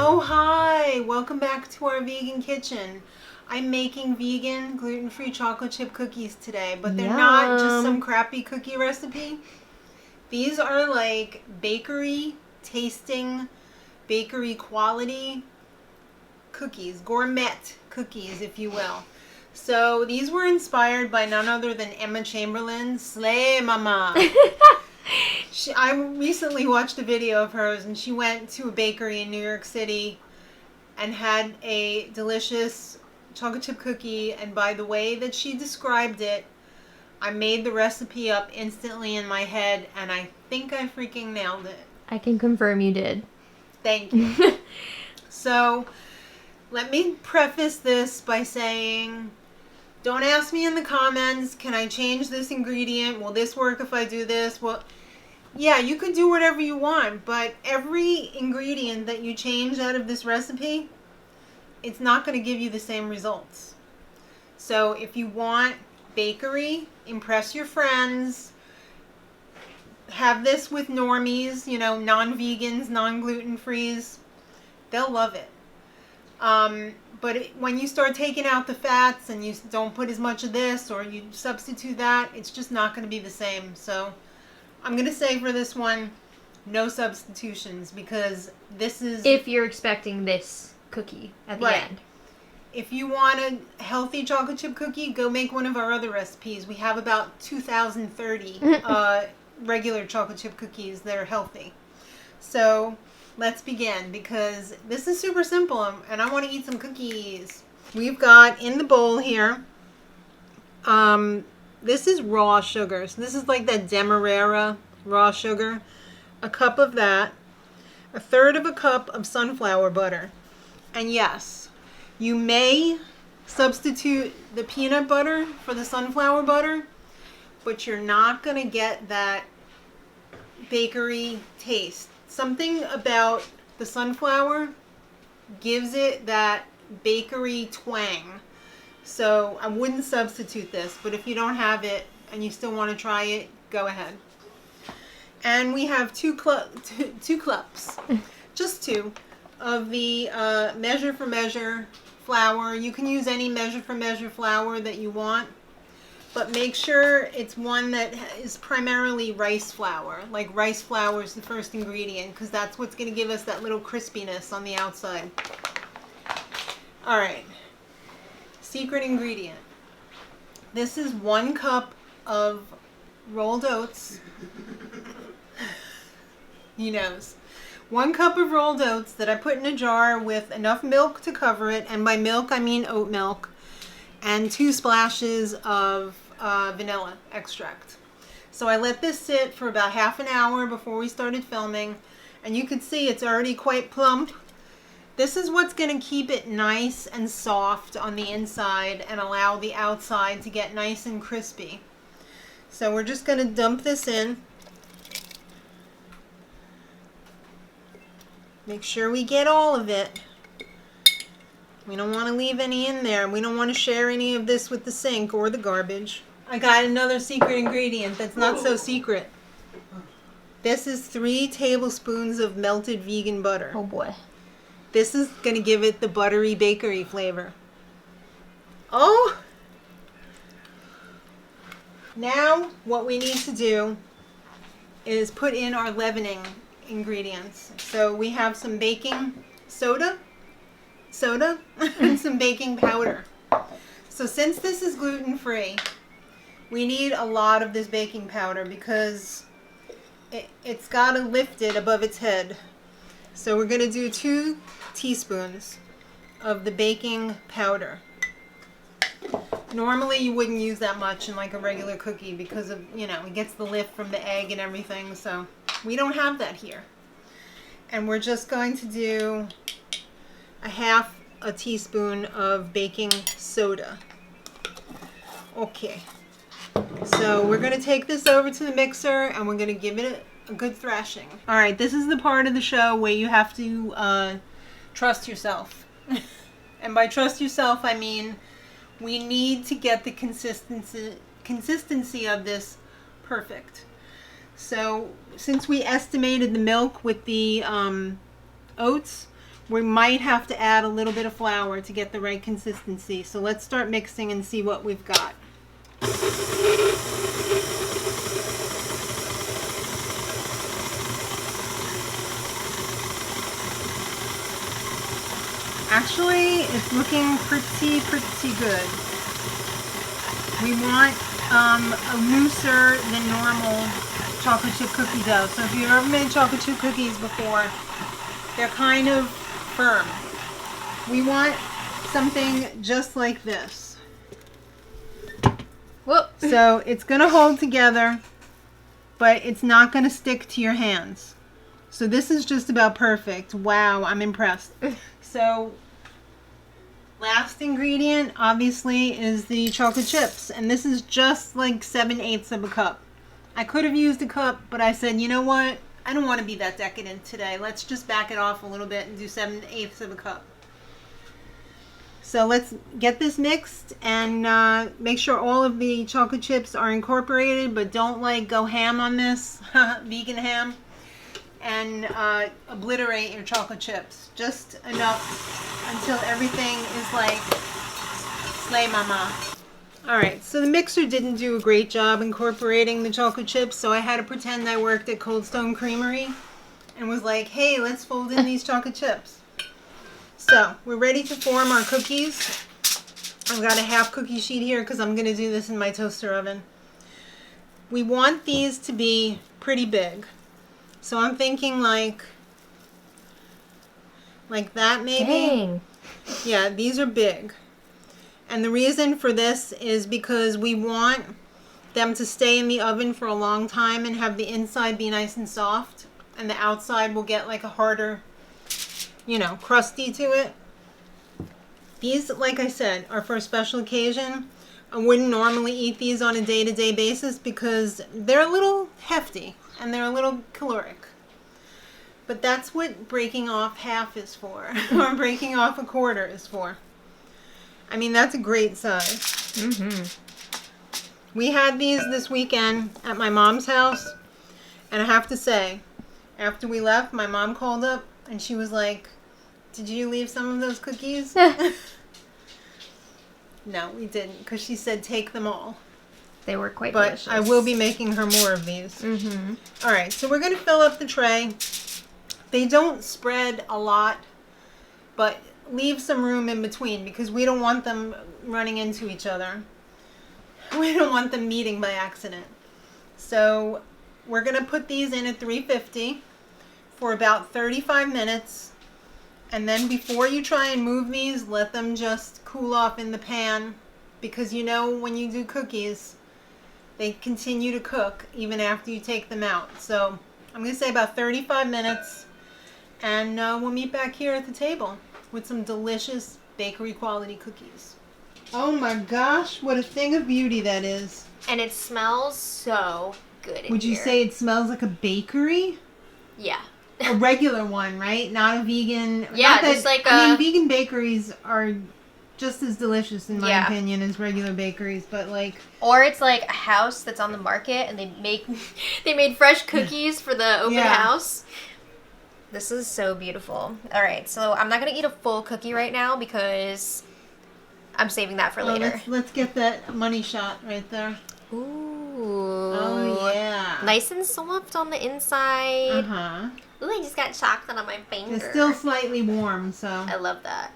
Oh, hi! Welcome back to our vegan kitchen. I'm making vegan, gluten-free chocolate chip cookies today, but they're not just some crappy cookie recipe. These are like bakery tasting, bakery quality cookies, gourmet cookies, if you will. So these were inspired by none other than Emma Chamberlain, Slay Mama. I recently watched a video of hers, and she went to a bakery in New York City and had a delicious chocolate chip cookie, and by the way that she described it, I made the recipe up instantly in my head, and I think I freaking nailed it. I can confirm you did. Thank you. So, let me preface this by saying, don't ask me in the comments, can I change this ingredient? Will this work if I do this? Well, yeah, you could do whatever you want, but every ingredient that you change out of this recipe, it's not going to give you the same results. So if you want bakery, impress your friends, have this with normies, you know, non-vegans, non-gluten-frees, they'll love it. But when you start taking out the fats and you don't put as much of this or you substitute that, it's just not going to be the same. So I'm going to say for this one, no substitutions, because this is... If you're expecting this cookie at the end. If you want a healthy chocolate chip cookie, go make one of our other recipes. We have about 2,030 regular chocolate chip cookies that are healthy. So let's begin, because this is super simple and I want to eat some cookies. We've got in the bowl here, this is raw sugar. So this is like that Demerara raw sugar. A cup of that. 1/3 of a cup of sunflower butter. And yes, you may substitute the peanut butter for the sunflower butter, but you're not going to get that bakery taste. Something about the sunflower gives it that bakery twang. So I wouldn't substitute this, but if you don't have it and you still want to try it, go ahead. And we have two cups, just two, of the measure for measure flour. You can use any measure for measure flour that you want, but make sure it's one that is primarily rice flour. Like rice flour is the first ingredient, because that's what's going to give us that little crispiness on the outside. All right. Secret ingredient. This is 1 cup of rolled oats. He knows. 1 cup of rolled oats that I put in a jar with enough milk to cover it, and by milk I mean oat milk, and 2 splashes of vanilla extract. So I let this sit for about half an hour before we started filming, and you can see it's already quite plump. This is what's going to keep it nice and soft on the inside and allow the outside to get nice and crispy. So we're just going to dump this in. Make sure we get all of it. We don't want to leave any in there. We don't want to share any of this with the sink or the garbage. I got another secret ingredient that's not so secret. This is 3 tablespoons of melted vegan butter. Oh boy. This is going to give it the buttery bakery flavor. Oh! Now what we need to do is put in our leavening ingredients. So we have some baking soda, and some baking powder. So since this is gluten-free, we need a lot of this baking powder because it's got to lift it above its head. So we're going to do 2 teaspoons of the baking powder. Normally you wouldn't use that much in like a regular cookie because of, you know, it gets the lift from the egg and everything. So we don't have that here. And we're just going to do 1/2 a teaspoon of baking soda. Okay. So we're going to take this over to the mixer and we're going to give it a good thrashing. All right, this is the part of the show where you have to trust yourself. And by trust yourself, I mean we need to get the consistency of this perfect. So since we estimated the milk with the oats, We might have to add a little bit of flour to get the right consistency. So let's start mixing and see what we've got. Actually, it's looking pretty good. We want a looser than normal chocolate chip cookie dough. So if you've ever made chocolate chip cookies before, they're kind of firm. We want something just like this. Whoop. So it's going to hold together, but it's not going to stick to your hands. So this is just about perfect. Wow, I'm impressed. So last ingredient, obviously, is the chocolate chips. And this is just like 7/8 of a cup. I could have used a cup, but I said, you know what? I don't want to be that decadent today. Let's just back it off a little bit and do 7/8 of a cup. So let's get this mixed and make sure all of the chocolate chips are incorporated, but don't like go ham on this, vegan ham, and obliterate your chocolate chips. Just enough until everything is like slay mama. Alright, so the mixer didn't do a great job incorporating the chocolate chips, so I had to pretend I worked at Cold Stone Creamery and was like, hey, let's fold in these chocolate chips. So, we're ready to form our cookies. I've got a half cookie sheet here because I'm going to do this in my toaster oven. We want these to be pretty big. So I'm thinking like that maybe. Dang. Yeah, these are big. And the reason for this is because we want them to stay in the oven for a long time and have the inside be nice and soft. And the outside will get like a harder, you know, crusty to it. These, like I said, are for a special occasion. I wouldn't normally eat these on a day-to-day basis because they're a little hefty and they're a little caloric. But that's what breaking off half is for, or breaking off a quarter is for. I mean, that's a great size. Mm-hmm. We had these this weekend at my mom's house, and I have to say, after we left, my mom called up and she was like, did you leave some of those cookies? No, we didn't, because she said take them all. They were quite But delicious. I will be making her more of these. Mm-hmm. All right, so we're going to fill up the tray. They don't spread a lot, but leave some room in between because we don't want them running into each other. We don't want them meeting by accident. So we're going to put these in at 350 for about 35 minutes. And then before you try and move these, let them just cool off in the pan. Because you know when you do cookies, they continue to cook even after you take them out. So I'm going to say about 35 minutes. And we'll meet back here at the table with some delicious bakery quality cookies. Oh my gosh, what a thing of beauty that is. And it smells so good in Would you here. say it smells like a bakery? Yeah. A regular one, right? Not a vegan. Yeah, not that, just like I mean, a- vegan bakeries are just as delicious in my Yeah. opinion as regular bakeries, but like... Or it's like a house that's on the market and they made fresh cookies for the open Yeah. house. This is so beautiful. All right, so I'm not going to eat a full cookie right now because I'm saving that for later. Let's get that money shot right there. Ooh. Oh, yeah. Nice and soft on the inside. Uh-huh. Ooh, I just got chocolate on my finger. It's still slightly warm, so... I love that.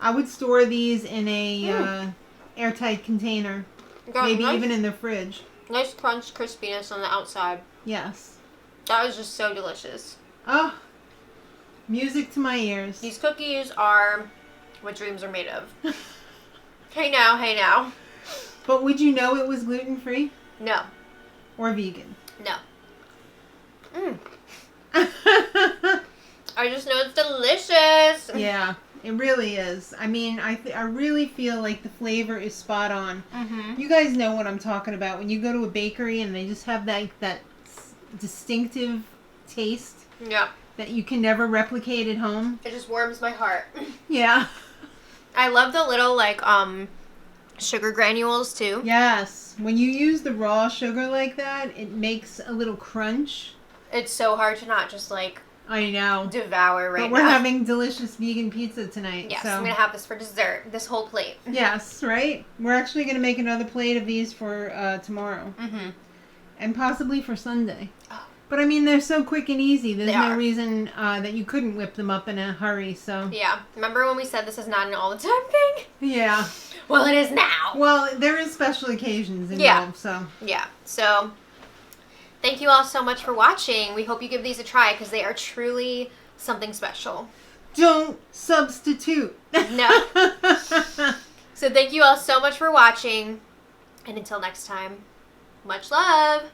I would store these in a airtight container. Got Maybe nice, even in the fridge. nice crunch crispiness on the outside. Yes. That was just so delicious. Oh, music to my ears. These cookies are what dreams are made of. Hey now, hey now. But would you know it was gluten-free No, or vegan? no. I just know it's delicious. Yeah, it really is. I mean, I really feel like the flavor is spot on. Mm-hmm. You guys know what I'm talking about. When you go to a bakery and they just have that distinctive taste Yeah. that you can never replicate at home. It just warms my heart. Yeah. I love the little sugar granules too. Yes. When you use the raw sugar like that, it makes a little crunch. It's so hard to not just I know. devour right But we're now. having delicious vegan pizza tonight. Yes, so. I'm going to have this for dessert. This whole plate. Yes, right? We're actually going to make another plate of these for tomorrow. Mm-hmm. And possibly for Sunday. Oh. But I mean, they're so quick and easy. There's They no are. reason that you couldn't whip them up in a hurry, so. Yeah. Remember when we said this is not an all-the-time thing? Yeah. Well, it is now. Well, there is special occasions involved, Yeah. so. Yeah. So, thank you all so much for watching. We hope you give these a try because they are truly something special. Don't substitute. No. So, thank you all so much for watching. And until next time, much love.